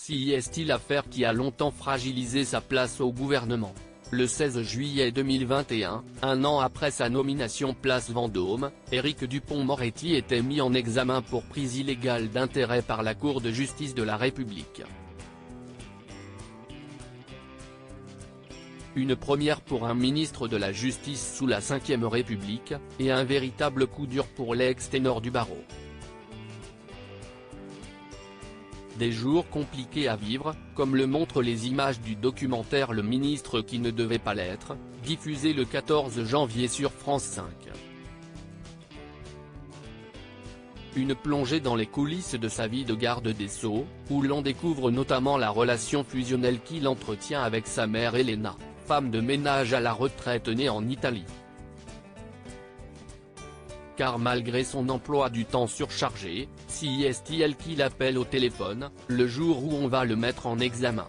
CIST, l'affaire qui a longtemps fragilisé sa place au gouvernement. Le 16 juillet 2021, un an après sa nomination place Vendôme, Éric Dupond-Moretti était mis en examen pour prise illégale d'intérêt par la Cour de justice de la République. Une première pour un ministre de la Justice sous la Ve République, et un véritable coup dur pour l'ex-ténor du barreau. Des jours compliqués à vivre, comme le montrent les images du documentaire Le ministre qui ne devait pas l'être, diffusé le 14 janvier sur France 5. Une plongée dans les coulisses de sa vie de garde des Sceaux, où l'on découvre notamment la relation fusionnelle qu'il entretient avec sa mère Elena, femme de ménage à la retraite née en Italie. Car malgré son emploi du temps surchargé, CIST qui l'appelle au téléphone, le jour où on va le mettre en examen.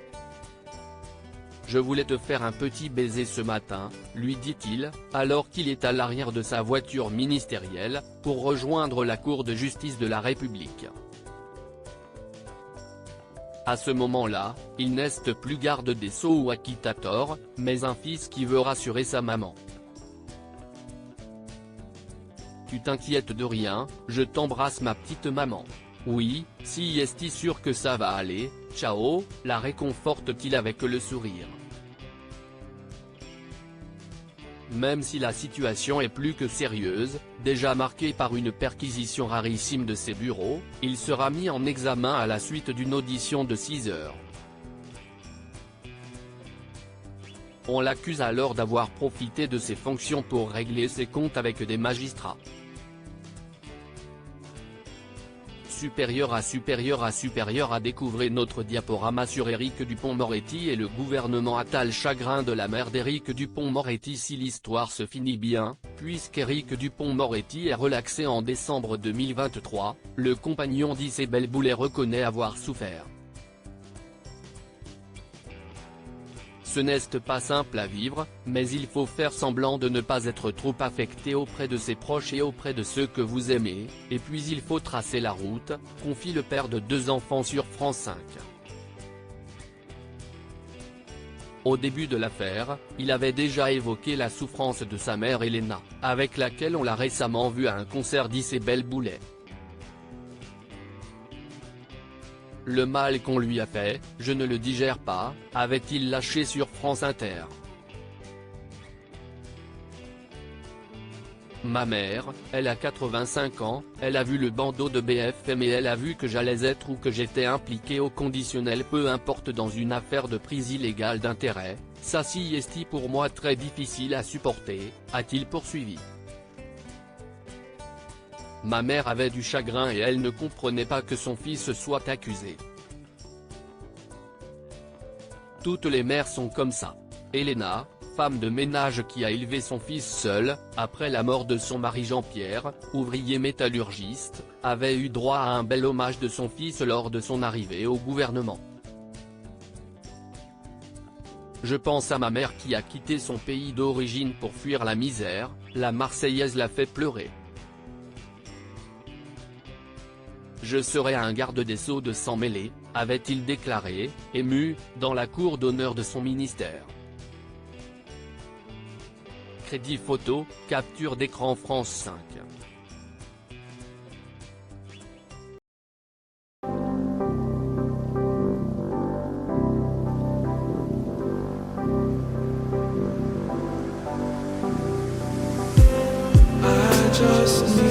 « Je voulais te faire un petit baiser ce matin », lui dit-il, alors qu'il est à l'arrière de sa voiture ministérielle, pour rejoindre la Cour de justice de la République. À ce moment-là, il n'est plus garde des Sceaux ou acquittator, mais un fils qui veut rassurer sa maman. « Tu t'inquiètes de rien, je t'embrasse ma petite maman. Oui, CIST sûr que ça va aller, ciao », la réconforte-t-il avec le sourire. Même si la situation est plus que sérieuse, déjà marquée par une perquisition rarissime de ses bureaux, il sera mis en examen à la suite d'une audition de 6 heures. On l'accuse alors d'avoir profité de ses fonctions pour régler ses comptes avec des magistrats. Supérieur à découvrir notre diaporama sur Éric Dupond-Moretti et le gouvernement Attal. Chagrin de la mère d'Éric Dupond-Moretti. Si l'histoire se finit bien, puisqu'Éric Dupond-Moretti est relaxé en décembre 2023, le compagnon d'Isabelle Boulet reconnaît avoir souffert. Ce n'est pas simple à vivre, mais il faut faire semblant de ne pas être trop affecté auprès de ses proches et auprès de ceux que vous aimez, et puis il faut tracer la route, confie le père de 2 enfants sur France 5. Au début de l'affaire, il avait déjà évoqué la souffrance de sa mère Elena, avec laquelle on l'a récemment vu à un concert d'Isabelle Boulet. Le mal qu'on lui a fait, je ne le digère pas, avait-il lâché sur France Inter. Ma mère, elle a 85 ans, elle a vu le bandeau de BFM et elle a vu que j'allais être ou que j'étais impliqué au conditionnel, peu importe, dans une affaire de prise illégale d'intérêt, ça CIST pour moi très difficile à supporter, a-t-il poursuivi. Ma mère avait du chagrin et elle ne comprenait pas que son fils soit accusé. Toutes les mères sont comme ça. Elena, femme de ménage qui a élevé son fils seule, après la mort de son mari Jean-Pierre, ouvrier métallurgiste, avait eu droit à un bel hommage de son fils lors de son arrivée au gouvernement. Je pense à ma mère qui a quitté son pays d'origine pour fuir la misère, la Marseillaise l'a fait pleurer. Je serai un garde des Sceaux de s'en mêler, avait-il déclaré, ému, dans la cour d'honneur de son ministère. Crédit photo, capture d'écran France 5. I just need